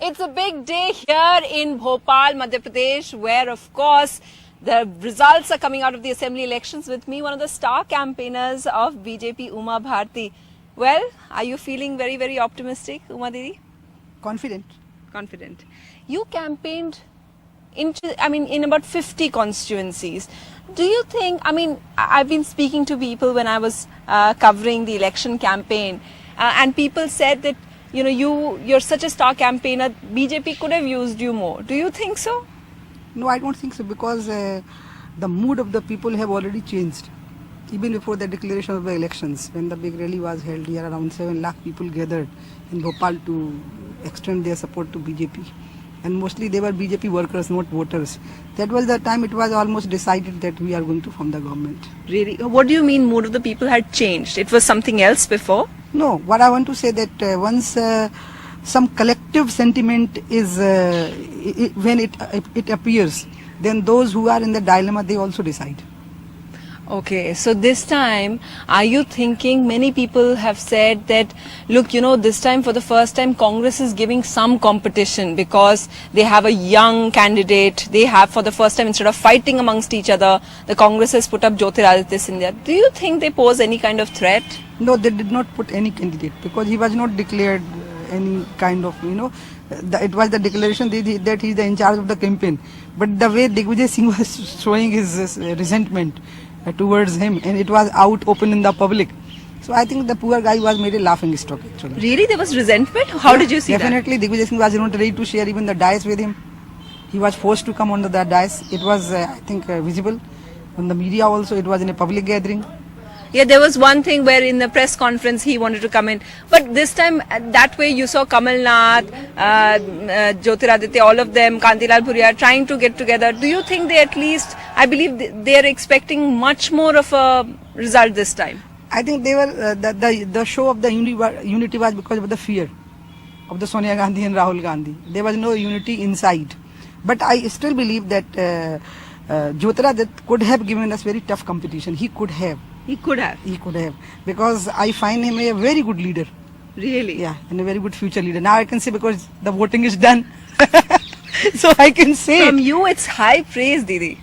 It's a big day here in Bhopal, Madhya Pradesh, where of course the results are coming out of the assembly elections. With me, one of the star campaigners of BJP, Uma Bharti. Well, are you feeling very, very optimistic, Uma Didi? Confident. Confident. You campaigned in about 50 constituencies. Do you think, I've been speaking to people when I was covering the election campaign, and people said that, you're such a star campaigner, BJP could have used you more. Do you think so? No, I don't think so, because the mood of the people have already changed. Even before the declaration of the elections, when the big rally was held here, around 7 lakh people gathered in Bhopal to extend their support to BJP. And mostly they were BJP workers, not voters. That was the time it was almost decided that we are going to form the government. Really? What do you mean mood of the people had changed? It was something else before? No, what I want to say that once some collective sentiment is, when it appears, then those who are in the dilemma, they also decide. Okay, so this time, are you thinking, many people have said that, look, this time for the first time Congress is giving some competition because they have a young candidate. They have, for the first time, instead of fighting amongst each other, the Congress has put up Jyotiraditya Scindia. Do you think they pose any kind of threat? No, they did not put any candidate because he was not declared any kind of, it was the declaration that he is in charge of the campaign. But the way Digvijay Singh was showing his resentment towards him, and it was out open in the public. So I think the poor guy was made a laughing stock actually. Really? There was resentment? How did you see definitely, that? Definitely, Digvijay Singh was not ready to share even the dais with him. He was forced to come under the dais. It was, I think, visible on the media also. It was in a public gathering. Yeah, there was one thing where in the press conference he wanted to come in. But this time, that way you saw Kamal Nath, Jyotiraditya, all of them, Kantilal Bhuriya trying to get together. Do you think they at least, I believe they are expecting much more of a result this time? I think they were, the show of the unity was because of the fear of the Sonia Gandhi and Rahul Gandhi. There was no unity inside. But I still believe that Jyotiraditya could have given us very tough competition. He could have. He could have. He could have. Because I find him a very good leader. Really? Yeah, and a very good future leader. Now I can say because the voting is done. So I can say. From you, it's high praise, Didi.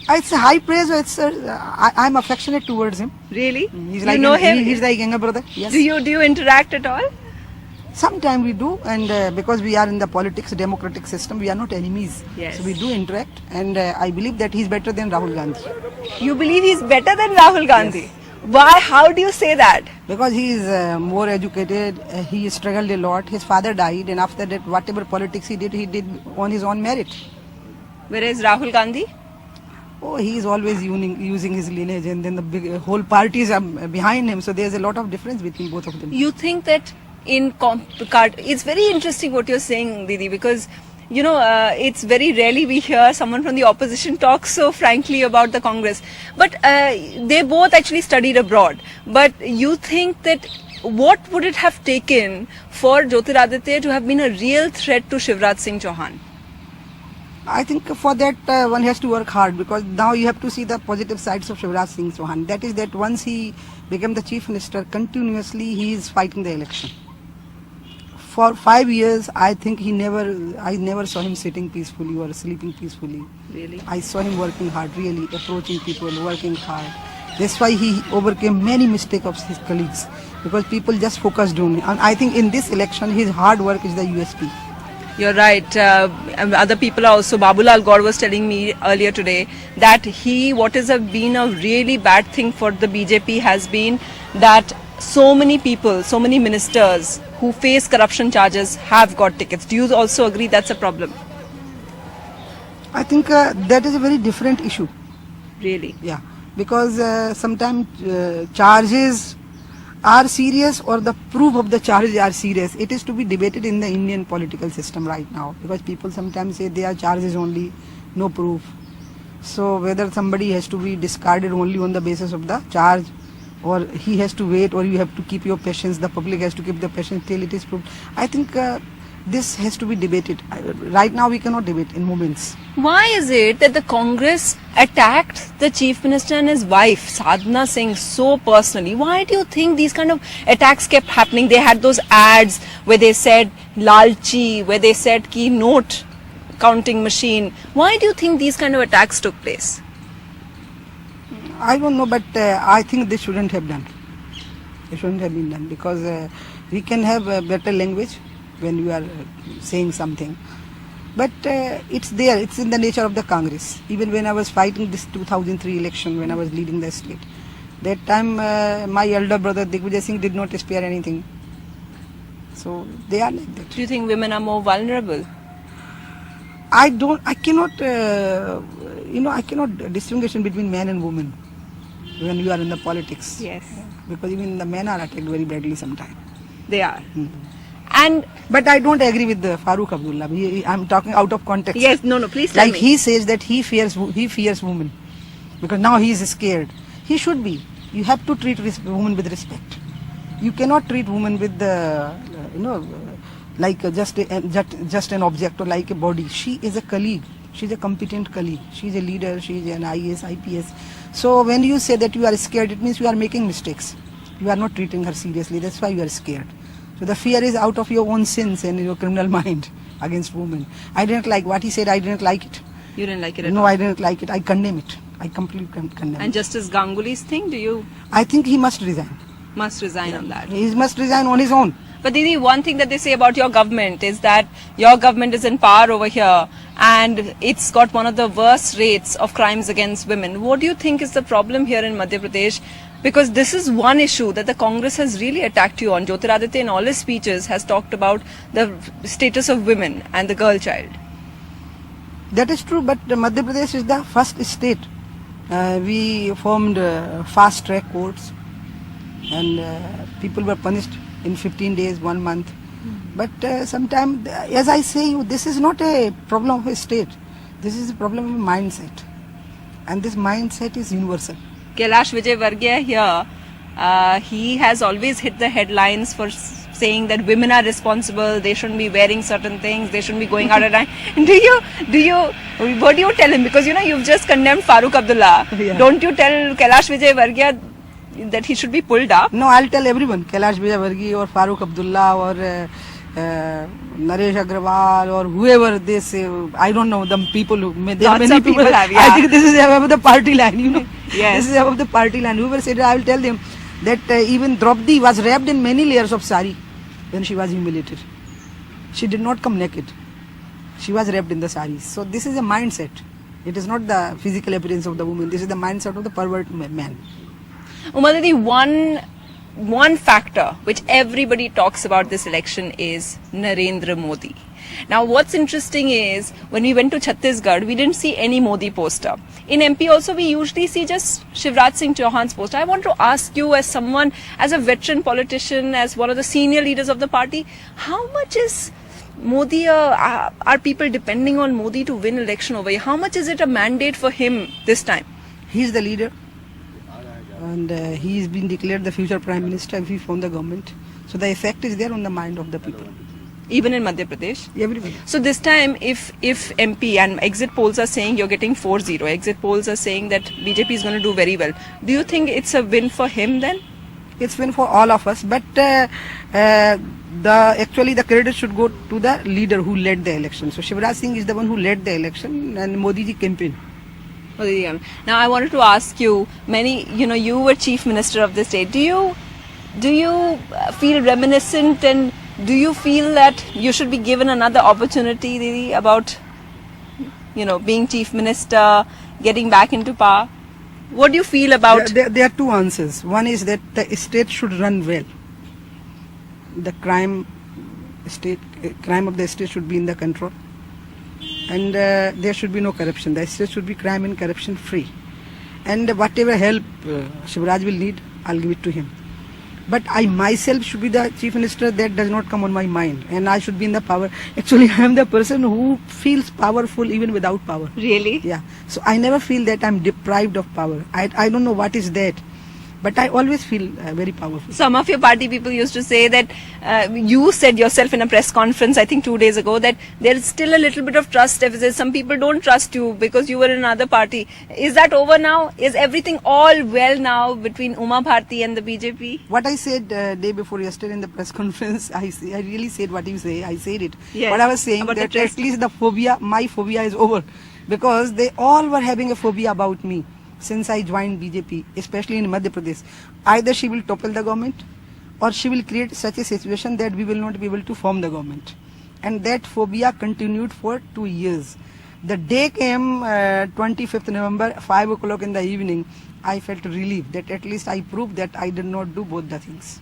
It's high praise. I'm affectionate towards him. Really? He's like you know him? He's like younger brother. Yes. Do you interact at all? Sometimes we do, and because we are in the politics, democratic system, we are not enemies. Yes. So we do interact, and I believe that he's better than Rahul Gandhi. You believe he's better than Rahul Gandhi? Yes. Why? How do you say that? Because he is more educated, he struggled a lot, his father died, and after that whatever politics he did on his own merit. Whereas Rahul Gandhi? Oh, he is always using his lineage, and then the whole parties are behind him, so there's a lot of difference between both of them. You think that it's very interesting what you're saying, Didi, because it's very rarely we hear someone from the opposition talk so frankly about the Congress. But they both actually studied abroad. But you think that what would it have taken for Jyotiraditya to have been a real threat to Shivraj Singh Chauhan? I think for that one has to work hard, because now you have to see the positive sides of Shivraj Singh Chauhan. That is that once he became the chief minister, continuously he is fighting the election. For 5 years, I think I never saw him sitting peacefully or sleeping peacefully. Really? I saw him working hard, really, approaching people, working hard. That's why he overcame many mistakes of his colleagues, because people just focused on him. And I think in this election, his hard work is the USP. You're right. Other people are also. Babulal Gaur was telling me earlier today that what has been a really bad thing for the BJP has been that so many people, so many ministers who face corruption charges have got tickets. Do you also agree that's a problem? I think that is a very different issue. Really? Yeah, because sometimes charges are serious, or the proof of the charges are serious. It is to be debated in the Indian political system right now, because people sometimes say they are charges only, no proof. So whether somebody has to be discarded only on the basis of the charge, or he has to wait, or you have to keep your patience, the public has to keep the patience till it is proved. I think this has to be debated. Right now we cannot debate in moments. Why is it that the Congress attacked the Chief Minister and his wife, Sadhana Singh, so personally? Why do you think these kind of attacks kept happening? They had those ads where they said, Lalchi, where they said ki note counting machine. Why do you think these kind of attacks took place? I don't know, but I think they shouldn't have done. They shouldn't have been done because we can have a better language when you are saying something. But it's there, it's in the nature of the Congress. Even when I was fighting this 2003 election, when I was leading the state, that time my elder brother Digvijay Singh did not spare anything. So they are like that. Do you think women are more vulnerable? I cannot, I cannot distinguish between man and woman when you are in the politics. Yes. Because even the men are attacked very badly sometimes. They are. And But I don't agree with Farooq Abdullah. I'm talking out of context. yes, no, please tell Like me. he says that he fears women because now he is scared. He should be. You have to treat women with respect. You cannot treat women with like just an object or like a body. She is a colleague. She's a competent colleague. She's a leader. She's an IAS, IPS. So when you say that you are scared, it means you are making mistakes. You are not treating her seriously. That's why you are scared. So the fear is out of your own sins and your criminal mind against women. I didn't like what he said. I didn't like it. You didn't like it at No, all. I didn't like it. I condemn it. I completely condemn And it. Justice Ganguly's thing, do you I think he must resign. must resign on that? He must resign on his own. But Didi, one thing that they say about your government is that your government is in power over here and it's got one of the worst rates of crimes against women. What do you think is the problem here in Madhya Pradesh? Because this is one issue that the Congress has really attacked you on. Jyotiraditya in all his speeches has talked about the status of women and the girl child. That is true, but Madhya Pradesh is the first state. We formed fast track courts and people were punished in 15 days, 1 month. But sometimes, as I say you, this is not a problem of a state. This is a problem of a mindset. And this mindset is universal. Kailash Vijay Varghya here, he has always hit the headlines for saying that women are responsible, they shouldn't be wearing certain things, they shouldn't be going out at night. What do you tell him? Because you've just condemned Farooq Abdullah. Yeah. Don't you tell Kailash Vijay Varghya that he should be pulled up? No, I'll tell everyone, Kailash Vijayavargi or Farooq Abdullah or Naresh Agrawal or whoever they say, I don't know, the people who, there are Lots many of people have, yeah. I think this is above the party line, Yes. This is above the party line. Whoever said it, I will tell them that even Draupadi was wrapped in many layers of sari when she was humiliated. She did not come naked. She was wrapped in the saris. So this is a mindset. It is not the physical appearance of the woman. This is the mindset of the pervert man. Uma Didi, one factor which everybody talks about this election is Narendra Modi. Now what's interesting is when we went to Chhattisgarh, we didn't see any Modi poster. In MP also we usually see just Shivraj Singh Chauhan's poster. I want to ask you as someone, as a veteran politician, as one of the senior leaders of the party, how much is Modi, are people depending on Modi to win election over here? How much is it a mandate for him this time? He is the leader. And he is being declared the future prime minister if he form the government. So the effect is there on the mind of the people. Even in Madhya Pradesh? Everybody. So this time, if MP and exit polls are saying you're getting 4-0, exit polls are saying that BJP is going to do very well, do you think it's a win for him then? It's win for all of us. But actually the credit should go to the leader who led the election. So Shivraj Singh is the one who led the election and Modi ji campaign. Now I wanted to ask you, you were chief minister of the state. Do you feel reminiscent and do you feel that you should be given another opportunity, Didi, about being chief minister, getting back into power? What do you feel about? There are two answers. One is that the state should run well. The crime of the state should be in the control. And there should be no corruption. The state should be crime and corruption free. And whatever help Shivraj will need, I'll give it to him. But I myself should be the chief minister. That does not come on my mind. And I should be in the power. Actually, I am the person who feels powerful even without power. Really? Yeah. So I never feel that I'm deprived of power. I don't know what is that. But I always feel very powerful. Some of your party people used to say that you said yourself in a press conference, I think 2 days ago, that there is still a little bit of trust deficit. Some people don't trust you because you were in another party. Is that over now? Is everything all well now between Uma Bharti and the BJP? What I said day before yesterday in the press conference, I really said what you say. I said it. Yes, What I was saying about the that trust. at least the phobia, my phobia is over, because they all were having a phobia about me since I joined BJP, especially in Madhya Pradesh. Either she will topple the government, or she will create such a situation that we will not be able to form the government. And that phobia continued for 2 years. The day came 25th November, 5 o'clock in the evening, I felt relieved that at least I proved that I did not do both the things.